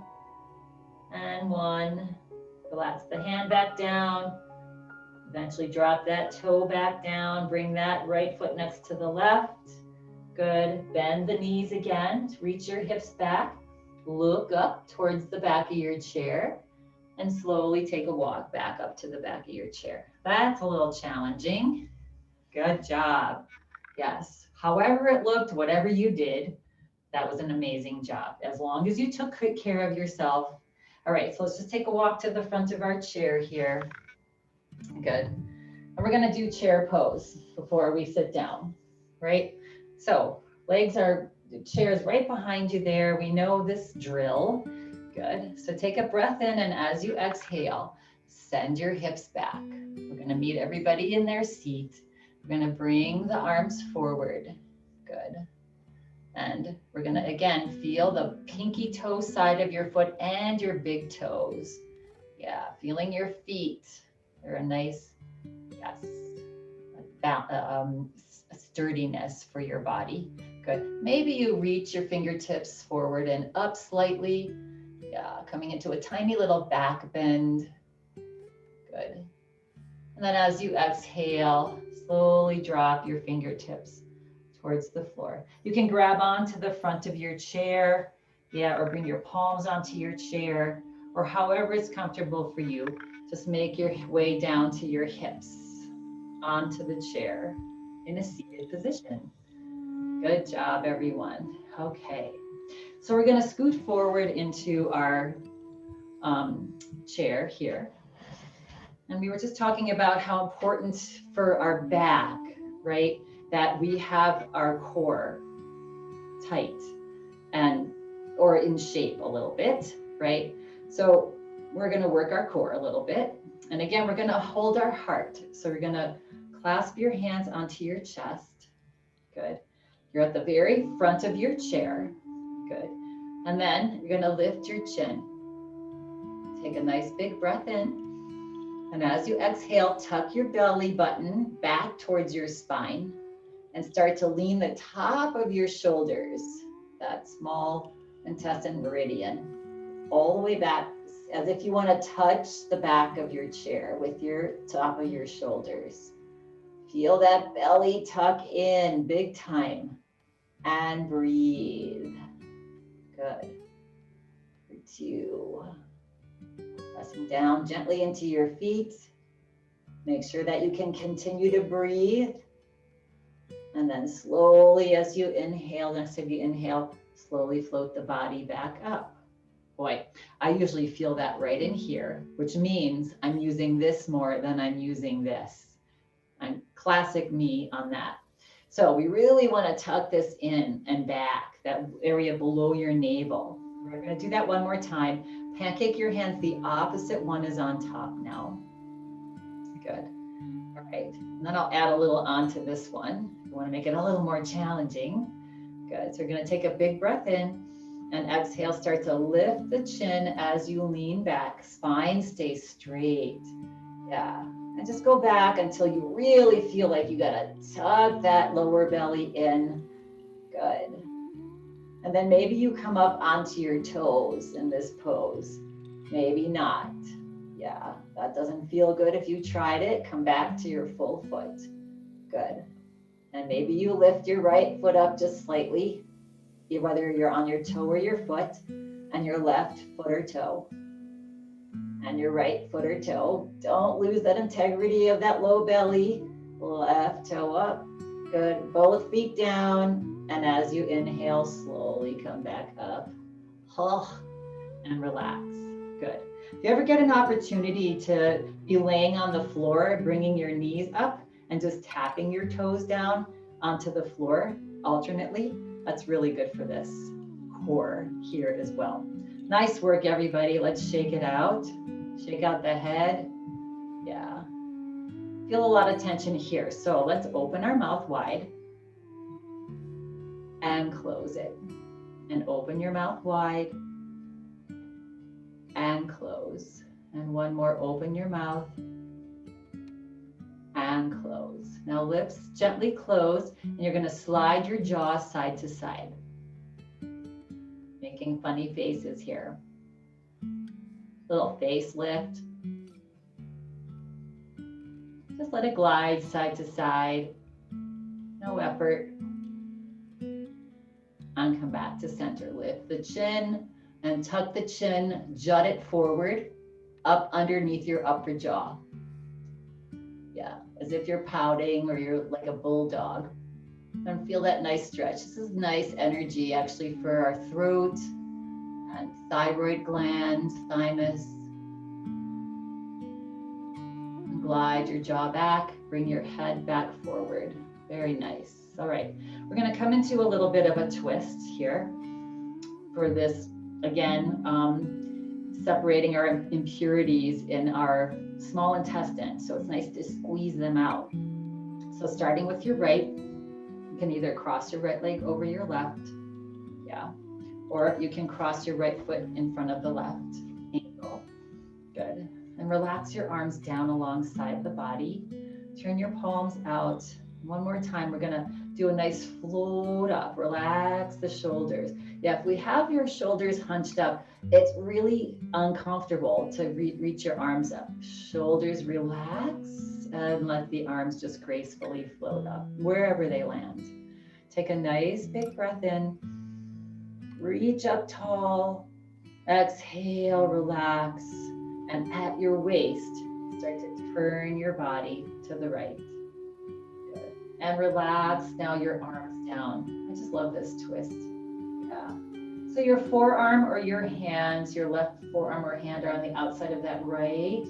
and 1. Relax the hand back down. Eventually drop that toe back down. Bring that right foot next to the left. Good. Bend the knees again. Reach your hips back. Look up towards the back of your chair and slowly take a walk back up to the back of your chair. That's a little challenging. Good job. Yes. However it looked, whatever you did, that was an amazing job. As long as you took good care of yourself. All right, so let's just take a walk to the front of our chair here. Good. And we're going to do chair pose before we sit down, right? So legs are, the chair's right behind you there. We know this drill. Good. So take a breath in, and as you exhale, send your hips back. We're going to meet everybody in their seat. We're going to bring the arms forward. Good. And we're going to, again, feel the pinky toe side of your foot and your big toes. Yeah, feeling your feet. They're a nice, yes, sturdiness for your body. Good. Maybe you reach your fingertips forward and up slightly. Yeah, coming into a tiny little back bend. Good. And then as you exhale, slowly drop your fingertips towards the floor. You can grab onto the front of your chair, yeah, or bring your palms onto your chair, or however it's comfortable for you. Just make your way down to your hips, onto the chair in a seated position. Good job, everyone. Okay, so we're going to scoot forward into our chair here. And we were just talking about how important for our back, right, that we have our core tight and or in shape a little bit, right? So we're going to work our core a little bit. And again, we're going to hold our heart. So we're going to clasp your hands onto your chest. Good. You're at the very front of your chair. Good. And then you're going to lift your chin. Take a nice big breath in. And as you exhale, tuck your belly button back towards your spine and start to lean the top of your shoulders, that small intestine meridian, all the way back, as if you want to touch the back of your chair with your top of your shoulders. Feel that belly tuck in big time and breathe. Good. For 2. Pressing down gently into your feet. Make sure that you can continue to breathe. And then slowly as you inhale, next time you inhale, slowly float the body back up. Boy, I usually feel that right in here, which means I'm using this more than I'm using this. I'm classic me on that. So we really want to tuck this in and back, that area below your navel. We're going to do that one more time. Pancake your hands, the opposite one is on top now. Good. All right, and then I'll add a little onto this one. You want to make it a little more challenging. Good, so you're going to take a big breath in and exhale, start to lift the chin as you lean back. Spine stays straight. Yeah, and just go back until you really feel like you got to tuck that lower belly in. Good. And then maybe you come up onto your toes in this pose. Maybe not. Yeah, that doesn't feel good if you tried it. Come back to your full foot. Good. And maybe you lift your right foot up just slightly, whether you're on your toe or your foot, and your left foot or toe, and your right foot or toe. Don't lose that integrity of that low belly. Left toe up. Good. Both feet down. And as you inhale, slowly come back up. And relax. Good. If you ever get an opportunity to be laying on the floor, bringing your knees up and just tapping your toes down onto the floor alternately, that's really good for this core here as well. Nice work, everybody. Let's shake it out. Shake out the head. Yeah. Feel a lot of tension here. So let's open our mouth wide. and close it. And open your mouth wide and close. And one more, open your mouth and close. Now lips gently closed, and you're going to slide your jaw side to side, making funny faces here. Little facelift. Just let it glide side to side. No effort. And come back to center. Lift the chin and tuck the chin, jut it forward, up underneath your upper jaw. Yeah, as if you're pouting or you're like a bulldog. And feel that nice stretch. This is nice energy actually for our throat and thyroid gland, thymus. And glide your jaw back, bring your head back forward. Very nice. All right, we're going to come into a little bit of a twist here for this, again, separating our impurities in our small intestine. So it's nice to squeeze them out. So starting with your right, you can either cross your right leg over your left, yeah, or you can cross your right foot in front of the left ankle. Good. And relax your arms down alongside the body. Turn your palms out. One more time, we're gonna do a nice float up. Relax the shoulders. Yeah, if we have your shoulders hunched up, it's really uncomfortable to reach your arms up. Shoulders relax and let the arms just gracefully float up wherever they land. Take a nice big breath in. Reach up tall. Exhale, relax. And at your waist, start to turn your body to the right. And relax now your arms down. I just love this twist. Yeah. So your forearm or your hands, your left forearm or hand are on the outside of that right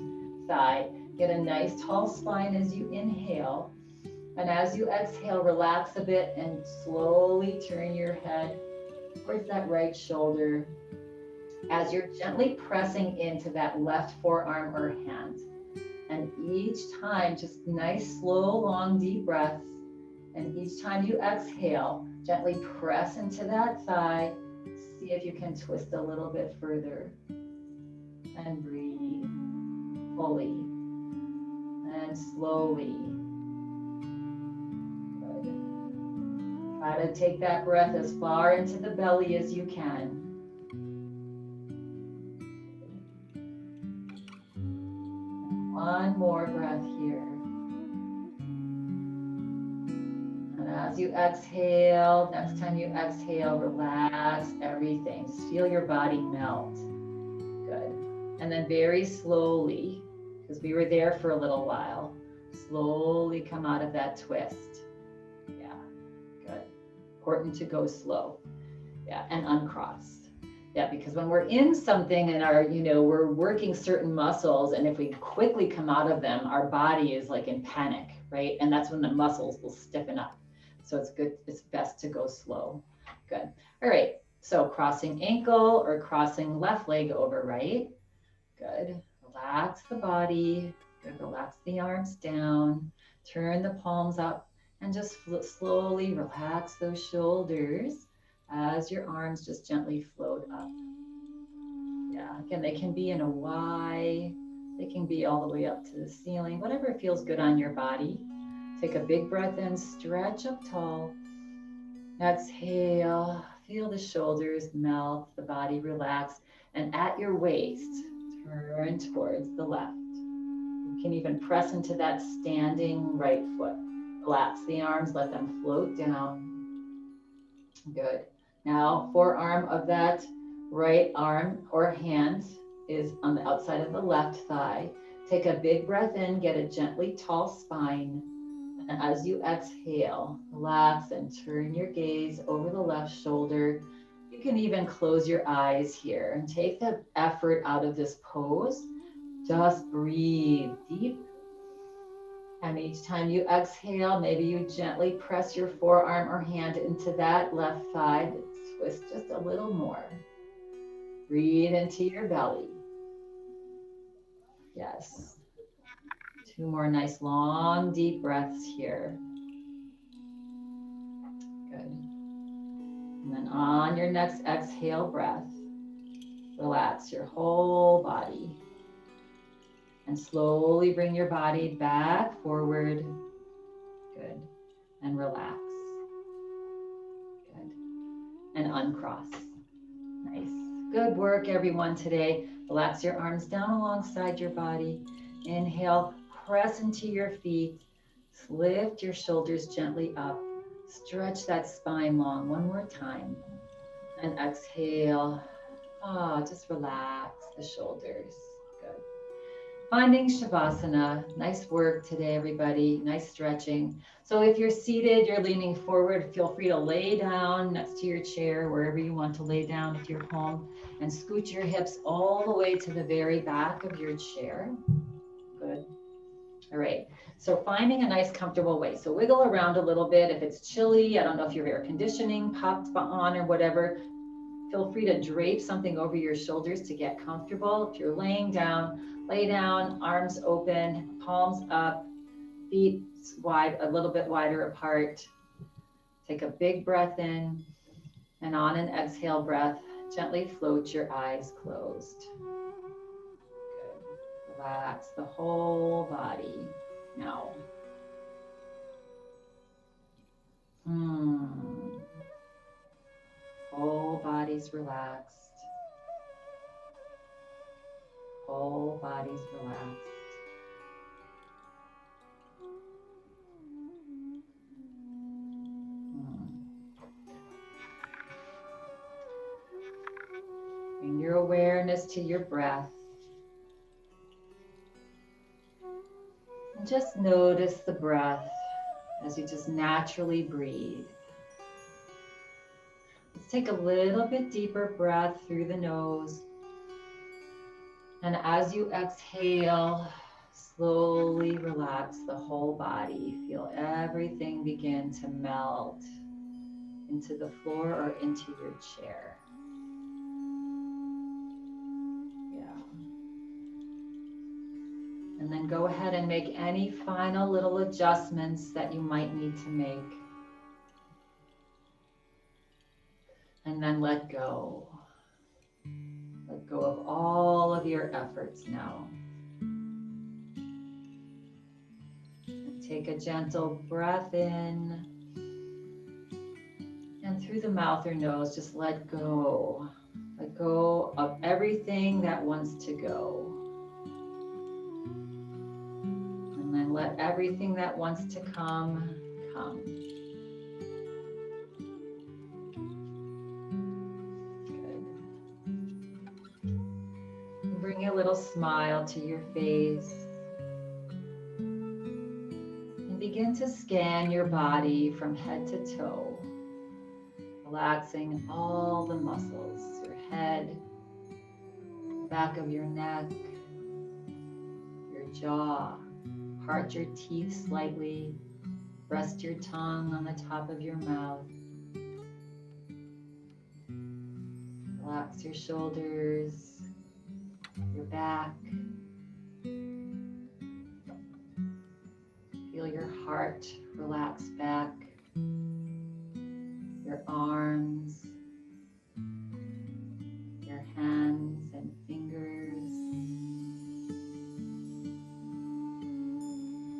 thigh. Get a nice tall spine as you inhale. And as you exhale, relax a bit and slowly turn your head towards that right shoulder as you're gently pressing into that left forearm or hand. And each time, just nice, slow, long, deep breaths. And each time you exhale, gently press into that thigh. See if you can twist a little bit further. And breathe fully and slowly. Good. Try to take that breath as far into the belly as you can. One more breath here. As you exhale, next time you exhale, relax everything. Just feel your body melt. Good. And then very slowly, because we were there for a little while, slowly come out of that twist. Yeah, good. Important to go slow. Yeah, and uncross. Yeah, because when we're in something and we're working certain muscles, and if we quickly come out of them, our body is like in panic, right? And that's when the muscles will stiffen up. So it's best to go slow. Good. All right. So crossing ankle or crossing left leg over right. Good. Relax the body. Good. Relax the arms down. Turn the palms up and just slowly relax those shoulders as your arms just gently float up. Yeah. Again, they can be in a Y. They can be all the way up to the ceiling, whatever feels good on your body. Take a big breath in, stretch up tall. Exhale, feel the shoulders melt, the body relax. And at your waist, turn towards the left. You can even press into that standing right foot. Relax the arms, let them float down. Good. Now, forearm of that right arm or hand is on the outside of the left thigh. Take a big breath in, get a gently tall spine. And as you exhale, relax and turn your gaze over the left shoulder. You can even close your eyes here and take the effort out of this pose. Just breathe deep. And each time you exhale, maybe you gently press your forearm or hand into that left thigh. Twist just a little more. Breathe into your belly. Yes. 2 more nice, long, deep breaths here. Good. And then on your next exhale breath, relax your whole body. And slowly bring your body back forward. Good. And relax. Good. And uncross. Nice. Good work, everyone, today. Relax your arms down alongside your body. Inhale, press into your feet. Lift your shoulders gently up. Stretch that spine long. One more time. And exhale. Just relax the shoulders. Good. Finding Shavasana. Nice work today, everybody. Nice stretching. So if you're seated, you're leaning forward, feel free to lay down next to your chair, wherever you want to lay down if you're home, and scoot your hips all the way to the very back of your chair. Good. All right. So finding a nice comfortable way. So wiggle around a little bit. If it's chilly, I don't know if your air conditioning popped on or whatever, feel free to drape something over your shoulders to get comfortable. If you're laying down, lay down, arms open, palms up, feet wide, a little bit wider apart. Take a big breath in, and on an exhale breath, gently float your eyes closed. Good. Relax the whole body now. Whole body's relaxed. Whole body's relaxed. Bring your awareness to your breath. And just notice the breath as you just naturally breathe. Let's take a little bit deeper breath through the nose. And as you exhale, slowly relax the whole body. Feel everything begin to melt into the floor or into your chair. And then go ahead and make any final little adjustments that you might need to make. And then let go. Let go of all of your efforts now. And take a gentle breath in. And through the mouth or nose, just let go. Let go of everything that wants to go. And then let everything that wants to come, come. Bring a little smile to your face and begin to scan your body from head to toe, relaxing all the muscles, your head, back of your neck, your jaw. Part your teeth slightly, rest your tongue on the top of your mouth. Relax your shoulders, your back. Feel your heart relax back, your arms, your hands and fingers.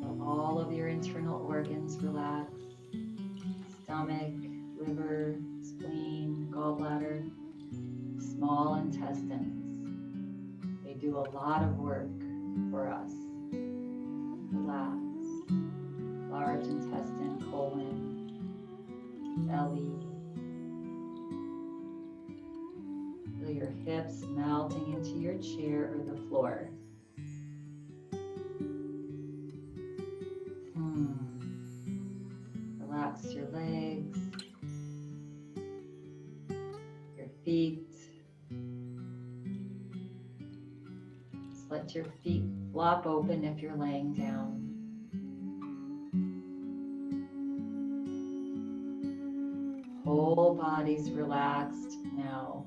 Feel all of your internal organs relax, stomach, liver, spleen, gallbladder, small intestines. They do a lot of work for us. Relax. Large intestine, colon, belly. Feel your hips melting into your chair or the floor. Relax your legs, your feet. Just let your feet flop open if you're laying down. Whole body's relaxed now.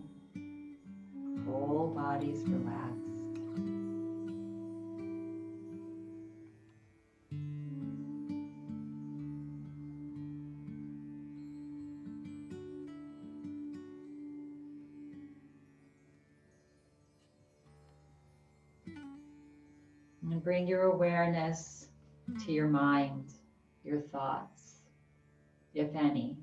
Whole body's relaxed. And bring your awareness to your mind, your thoughts, if any.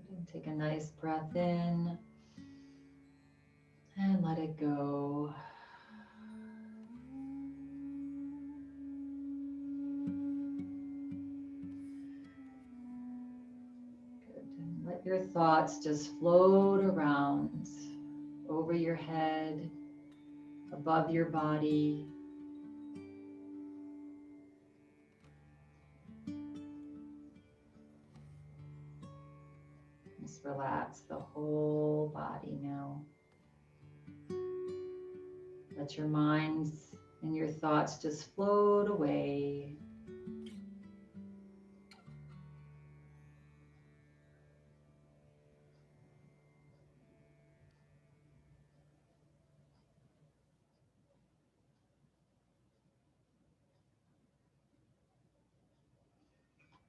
And take a nice breath in and let it go. Good. And let your thoughts just float around over your head, above your body. Just relax the whole body now. Let your minds and your thoughts just float away.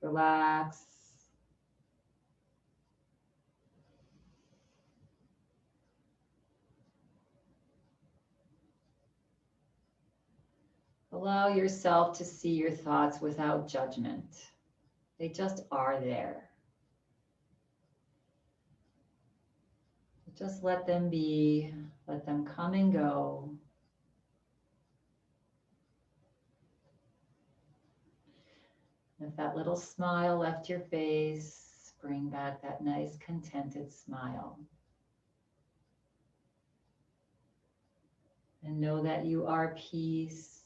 Relax. Allow yourself to see your thoughts without judgment. They just are there. Just let them be, let them come and go. If that little smile left your face, bring back that nice contented smile. And know that you are peace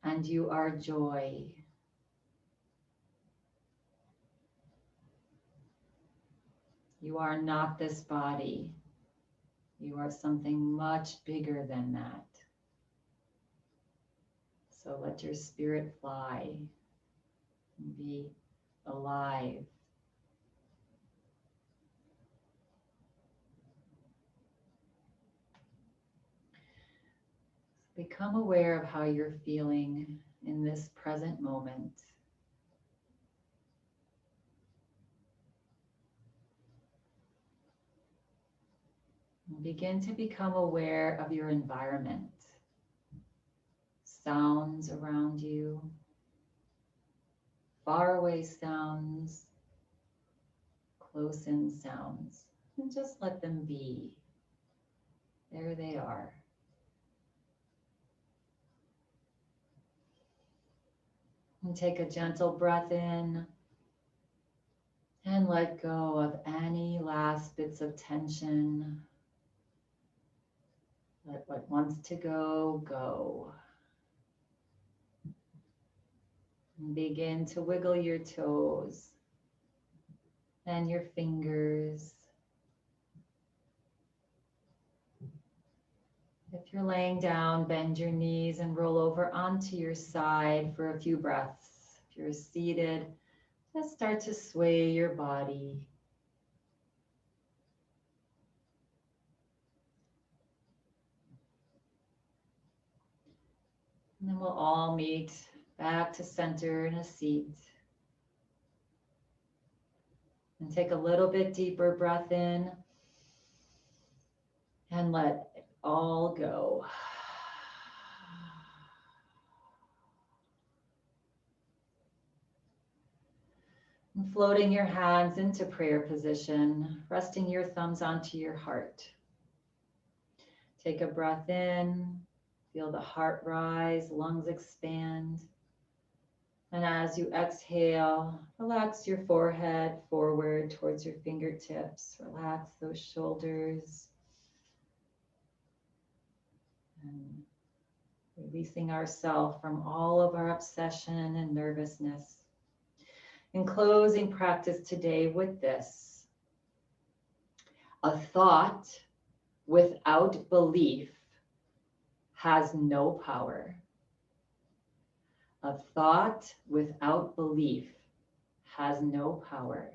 and you are joy. You are not this body. You are something much bigger than that. So let your spirit fly and be alive. Become aware of how you're feeling in this present moment. And begin to become aware of your environment. Sounds around you, faraway sounds, close-in sounds, and just let them be. There they are. And take a gentle breath in and let go of any last bits of tension. Let what wants to go, go. And begin to wiggle your toes and your fingers. If you're laying down, bend your knees and roll over onto your side for a few breaths. If you're seated, just start to sway your body. And then we'll all meet back to center in a seat. And take a little bit deeper breath in and let it all go. And floating your hands into prayer position, resting your thumbs onto your heart. Take a breath in, feel the heart rise, lungs expand. And as you exhale, relax your forehead forward towards your fingertips. Relax those shoulders. And releasing ourselves from all of our obsession and nervousness. In closing, practice today with this. A thought without belief has no power. A thought without belief has no power.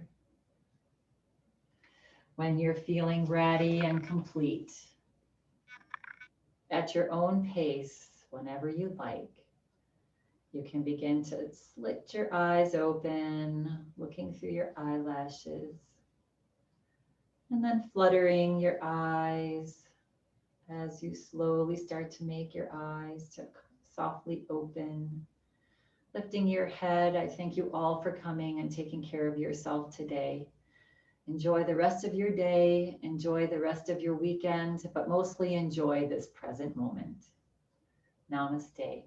When you're feeling ready and complete, at your own pace, whenever you like, you can begin to slit your eyes open, looking through your eyelashes, and then fluttering your eyes As you slowly start to make your eyes to softly open, lifting your head, I thank you all for coming and taking care of yourself today. Enjoy the rest of your day, enjoy the rest of your weekend, but mostly enjoy this present moment. Namaste.